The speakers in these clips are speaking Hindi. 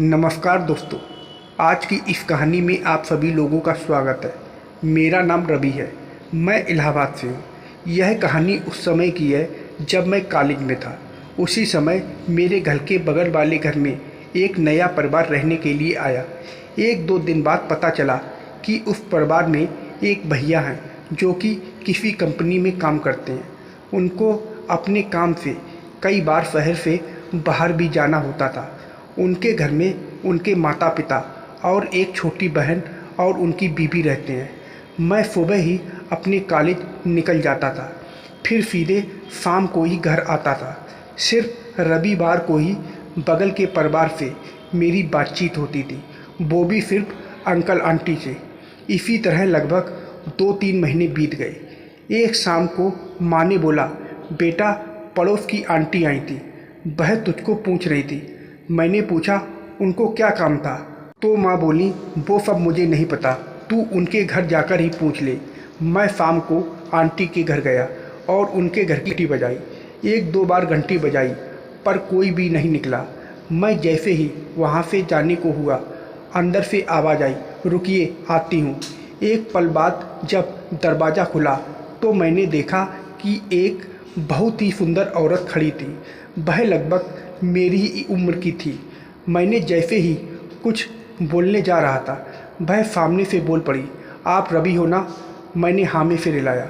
नमस्कार दोस्तों, आज की इस कहानी में आप सभी लोगों का स्वागत है। मेरा नाम रवि है, मैं इलाहाबाद से हूँ। यह कहानी उस समय की है जब मैं कॉलेज में था। उसी समय मेरे घर के बगल वाले घर में एक नया परिवार रहने के लिए आया। एक दो दिन बाद पता चला कि उस परिवार में एक भैया हैं जो कि किसी कंपनी में काम करते हैं। उनको अपने काम से कई बार शहर से बाहर भी जाना होता था। उनके घर में उनके माता पिता और एक छोटी बहन और उनकी बीवी रहते हैं। मैं सुबह ही अपने कॉलेज निकल जाता था, फिर सीधे शाम को ही घर आता था। सिर्फ रविवार को ही बगल के परिवार से मेरी बातचीत होती थी, वो भी सिर्फ अंकल आंटी से। इसी तरह लगभग 2-3 महीने बीत गए। एक शाम को माँ ने बोला, बेटा पड़ोस की आंटी आई थी, वह तुझको पूछ रही थी। मैंने पूछा उनको क्या काम था, तो माँ बोली वो सब मुझे नहीं पता, तू उनके घर जाकर ही पूछ ले। मैं शाम को आंटी के घर गया और उनके घर की घंटी बजाई। 1-2 बार घंटी बजाई पर कोई भी नहीं निकला। मैं जैसे ही वहाँ से जाने को हुआ, अंदर से आवाज़ आई, रुकिए आती हूँ। एक पल बाद जब दरवाज़ा खुला तो मैंने देखा कि एक बहुत ही सुंदर औरत खड़ी थी। वह लगभग मेरी ही उम्र की थी। मैंने जैसे ही कुछ बोलने जा रहा था, वह सामने से बोल पड़ी, आप रवि हो ना? मैंने हाँ में से रिलाया।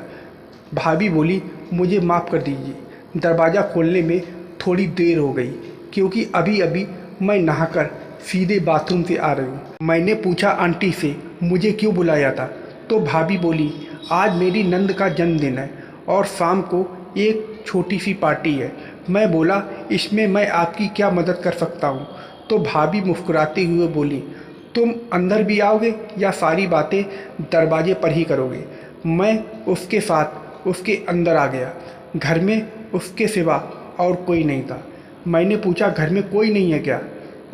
भाभी बोली, मुझे माफ़ कर दीजिए, दरवाज़ा खोलने में थोड़ी देर हो गई क्योंकि अभी अभी मैं नहाकर सीधे बाथरूम से आ रही हूँ। मैंने पूछा आंटी से मुझे क्यों बुलाया था, तो भाभी बोली, आज मेरी नंद का जन्मदिन है और शाम को एक छोटी सी पार्टी है। मैं बोला, इसमें मैं आपकी क्या मदद कर सकता हूँ? तो भाभी मुस्कुराते हुए बोली, तुम अंदर भी आओगे या सारी बातें दरवाजे पर ही करोगे? मैं उसके साथ उसके अंदर आ गया। घर में उसके सिवा और कोई नहीं था। मैंने पूछा, घर में कोई नहीं है क्या?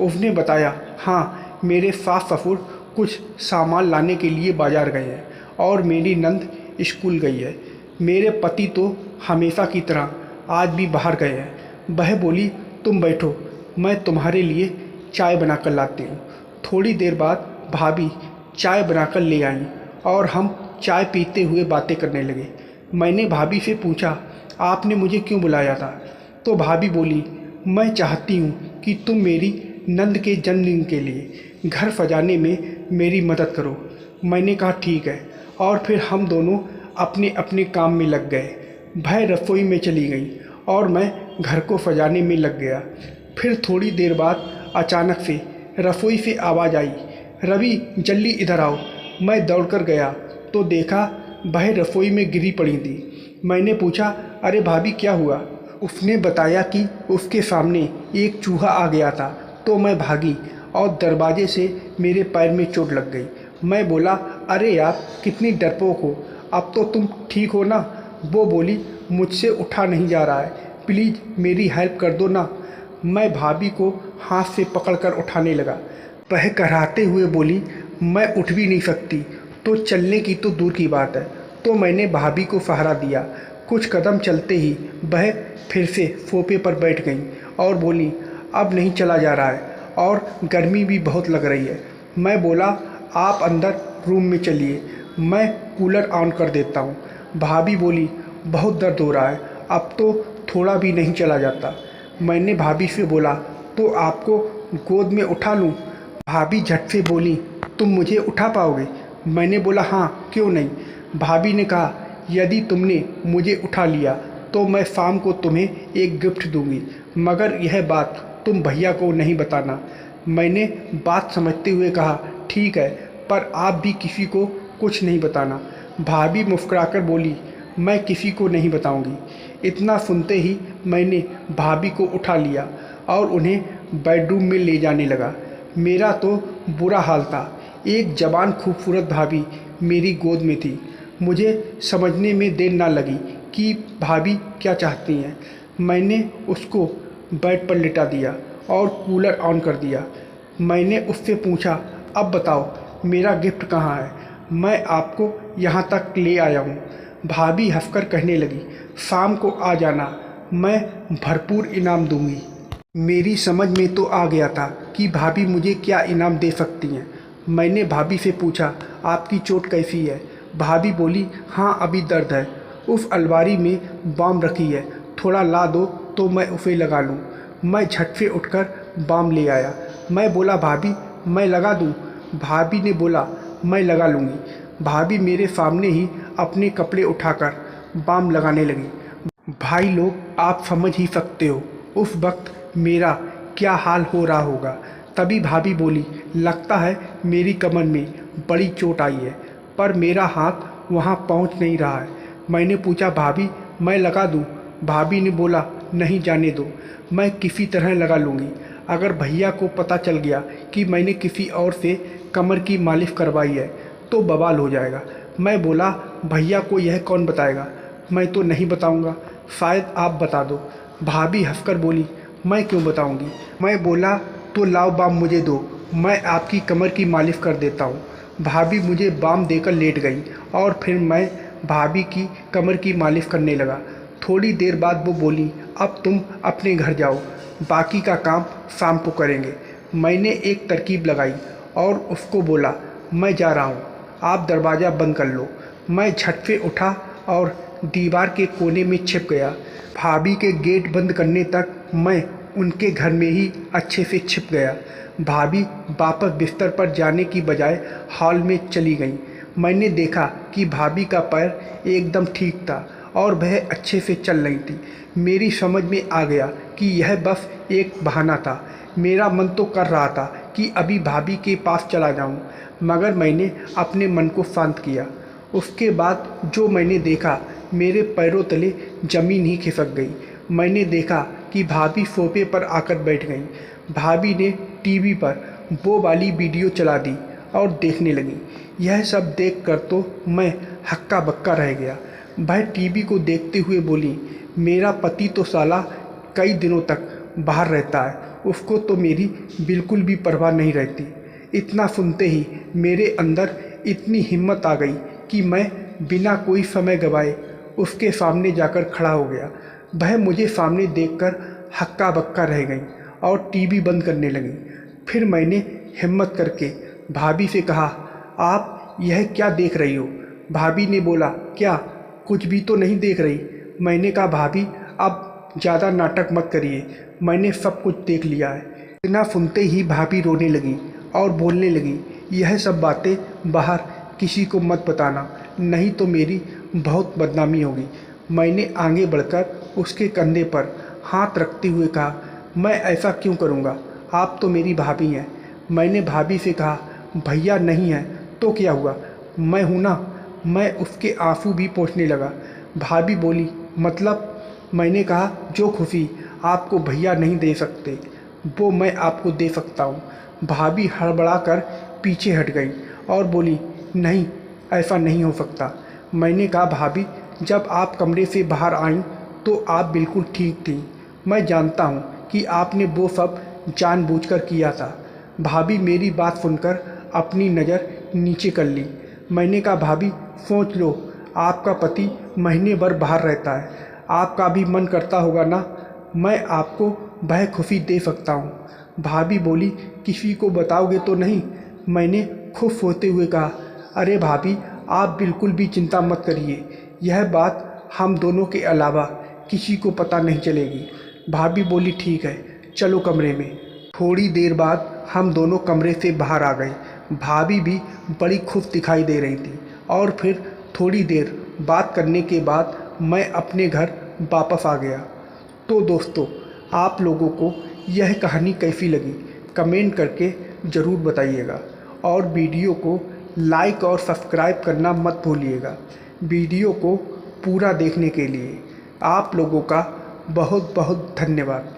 उसने बताया, हाँ, मेरे सास ससुर कुछ सामान लाने के लिए बाज़ार गए हैं और मेरी नंद स्कूल गई है। मेरे पति तो हमेशा की तरह आज भी बाहर गए हैं। वह बोली, तुम बैठो, मैं तुम्हारे लिए चाय बनाकर लाती हूँ। थोड़ी देर बाद भाभी चाय बनाकर ले आईं और हम चाय पीते हुए बातें करने लगे। मैंने भाभी से पूछा, आपने मुझे क्यों बुलाया था? तो भाभी बोली, मैं चाहती हूँ कि तुम मेरी नंद के जन्मदिन के लिए घर सजाने में मेरी मदद करो। मैंने कहा ठीक है, और फिर हम दोनों अपने अपने काम में लग गए। वह रसोई में चली गई और मैं घर को सजाने में लग गया। फिर थोड़ी देर बाद अचानक से रसोई से आवाज़ आई, रवि जल्दी इधर आओ। मैं दौड़कर गया तो देखा वह रसोई में गिरी पड़ी थी। मैंने पूछा, अरे भाभी क्या हुआ? उसने बताया कि उसके सामने एक चूहा आ गया था, तो मैं भागी और दरवाजे से मेरे पैर में चोट लग गई। मैं बोला, अरे यार कितनी डरपोक हो, अब तो तुम ठीक हो ना? वो बोली, मुझसे उठा नहीं जा रहा है, प्लीज़ मेरी हेल्प कर दो ना। मैं भाभी को हाथ से पकड़कर उठाने लगा। वह कराहते हुए बोली, मैं उठ भी नहीं सकती, तो चलने की तो दूर की बात है। तो मैंने भाभी को सहारा दिया। कुछ कदम चलते ही वह फिर से सोफे पर बैठ गई और बोली, अब नहीं चला जा रहा है और गर्मी भी बहुत लग रही है। मैं बोला, आप अंदर रूम में चलिए, मैं कूलर ऑन कर देता हूँ। भाभी बोली, बहुत दर्द हो रहा है, अब तो थोड़ा भी नहीं चला जाता। मैंने भाभी से बोला, तो आपको गोद में उठा लूँ? भाभी झट से बोली, तुम मुझे उठा पाओगे? मैंने बोला, हाँ, क्यों नहीं। भाभी ने कहा, यदि तुमने मुझे उठा लिया तो मैं शाम को तुम्हें एक गिफ्ट दूंगी, मगर यह बात तुम भैया को नहीं बताना। मैंने बात समझते हुए कहा, ठीक है, पर आप भी किसी को कुछ नहीं बताना। भाभी मुस्कुराकर बोली, मैं किसी को नहीं बताऊंगी। इतना सुनते ही मैंने भाभी को उठा लिया और उन्हें बेडरूम में ले जाने लगा। मेरा तो बुरा हाल था। एक जवान खूबसूरत भाभी मेरी गोद में थी। मुझे समझने में देर ना लगी कि भाभी क्या चाहती हैं। मैंने उसको बेड पर लिटा दिया और कूलर ऑन कर दिया। मैंने उससे पूछा, अब बताओ मेरा गिफ्ट कहाँ है? मैं आपको यहाँ तक ले आया हूँ। भाभी हंसकर कहने लगी, शाम को आ जाना, मैं भरपूर इनाम दूंगी। मेरी समझ में तो आ गया था कि भाभी मुझे क्या इनाम दे सकती हैं। मैंने भाभी से पूछा, आपकी चोट कैसी है? भाभी बोली, हाँ अभी दर्द है। उस अलमारी में बाम रखी है, थोड़ा ला दो तो मैं उसे लगा लूँ। मैं झट से उठकर बाम ले आया। मैं बोला, भाभी मैं लगा दूँ? भाभी ने बोला, मैं लगा लूँगी। भाभी मेरे सामने ही अपने कपड़े उठाकर बाम लगाने लगी। भाई लोग, आप समझ ही सकते हो उस वक्त मेरा क्या हाल हो रहा होगा। तभी भाभी बोली, लगता है मेरी कमर में बड़ी चोट आई है, पर मेरा हाथ वहाँ पहुँच नहीं रहा है। मैंने पूछा, भाभी मैं लगा दूँ? भाभी ने बोला, नहीं जाने दो, मैं किसी तरह लगा लूँगी। अगर भैया को पता चल गया कि मैंने किसी और से कमर की मालिश करवाई है तो बवाल हो जाएगा। मैं बोला, भैया को यह कौन बताएगा? मैं तो नहीं बताऊँगा, शायद आप बता दो। भाभी हंसकर बोली, मैं क्यों बताऊंगी? मैं बोला, तो लाओ बाम मुझे दो, मैं आपकी कमर की मालिश कर देता हूँ। भाभी मुझे बाम देकर लेट गई और फिर मैं भाभी की कमर की मालिश करने लगा। थोड़ी देर बाद वो बोली, अब तुम अपने घर जाओ, बाकी का काम शाम को करेंगे। मैंने एक तरकीब लगाई और उसको बोला, मैं जा रहा हूँ, आप दरवाज़ा बंद कर लो। मैं झट से उठा और दीवार के कोने में छिप गया। भाभी के गेट बंद करने तक मैं उनके घर में ही अच्छे से छिप गया। भाभी वापस बिस्तर पर जाने की बजाय हॉल में चली गई। मैंने देखा कि भाभी का पैर एकदम ठीक था और वह अच्छे से चल रही थी। मेरी समझ में आ गया कि यह बस एक बहाना था। मेरा मन तो कर रहा था कि अभी भाभी के पास चला जाऊं, मगर मैंने अपने मन को शांत किया। उसके बाद जो मैंने देखा, मेरे पैरों तले ज़मीन ही खिसक गई। मैंने देखा कि भाभी सोफे पर आकर बैठ गई। भाभी ने टीवी पर वो वाली वीडियो चला दी और देखने लगी। यह सब देखकर तो मैं हक्का बक्का रह गया। वह टीवी को देखते हुए बोली, मेरा पति तो साला कई दिनों तक बाहर रहता है, उसको तो मेरी बिल्कुल भी परवाह नहीं रहती। इतना सुनते ही मेरे अंदर इतनी हिम्मत आ गई कि मैं बिना कोई समय गवाए उसके सामने जाकर खड़ा हो गया। वह मुझे सामने देखकर हक्का बक्का रह गई और टीवी बंद करने लगी। फिर मैंने हिम्मत करके भाभी से कहा, आप यह क्या देख रही हो? भाभी ने बोला, क्या कुछ भी तो नहीं देख रही? मैंने कहा, भाभी अब ज़्यादा नाटक मत करिए, मैंने सब कुछ देख लिया है। इतना सुनते ही भाभी रोने लगी और बोलने लगी, यह सब बातें बाहर किसी को मत बताना, नहीं तो मेरी बहुत बदनामी होगी। मैंने आगे बढ़कर उसके कंधे पर हाथ रखते हुए कहा, मैं ऐसा क्यों करूँगा, आप तो मेरी भाभी हैं। मैंने भाभी से कहा, भैया नहीं है तो क्या हुआ, मैं हूँ ना। मैं उसके आंसू भी पोंछने लगा। भाभी बोली, मतलब? मैंने कहा, जो खुशी आपको भैया नहीं दे सकते वो मैं आपको दे सकता हूँ। भाभी हड़बड़ाकर पीछे हट गई और बोली, नहीं ऐसा नहीं हो सकता। मैंने कहा, भाभी जब आप कमरे से बाहर आईं तो आप बिल्कुल ठीक थीं। मैं जानता हूँ कि आपने वो सब जानबूझकर किया था। भाभी मेरी बात सुनकर अपनी नज़र नीचे कर ली। मैंने कहा, भाभी सोच लो, आपका पति महीने भर बाहर रहता है, आपका भी मन करता होगा ना, मैं आपको वह खुशी दे सकता हूँ। भाभी बोली, किसी को बताओगे तो नहीं? मैंने खुश होते हुए कहा, अरे भाभी आप बिल्कुल भी चिंता मत करिए, यह बात हम दोनों के अलावा किसी को पता नहीं चलेगी। भाभी बोली, ठीक है चलो कमरे में। थोड़ी देर बाद हम दोनों कमरे से बाहर आ गए। भाभी भी बड़ी खुश दिखाई दे रही थी और फिर थोड़ी देर बात करने के बाद मैं अपने घर वापस आ गया। तो दोस्तों, आप लोगों को यह कहानी कैसी लगी कमेंट करके ज़रूर बताइएगा और वीडियो को लाइक और सब्सक्राइब करना मत भूलिएगा। वीडियो को पूरा देखने के लिए आप लोगों का बहुत बहुत धन्यवाद।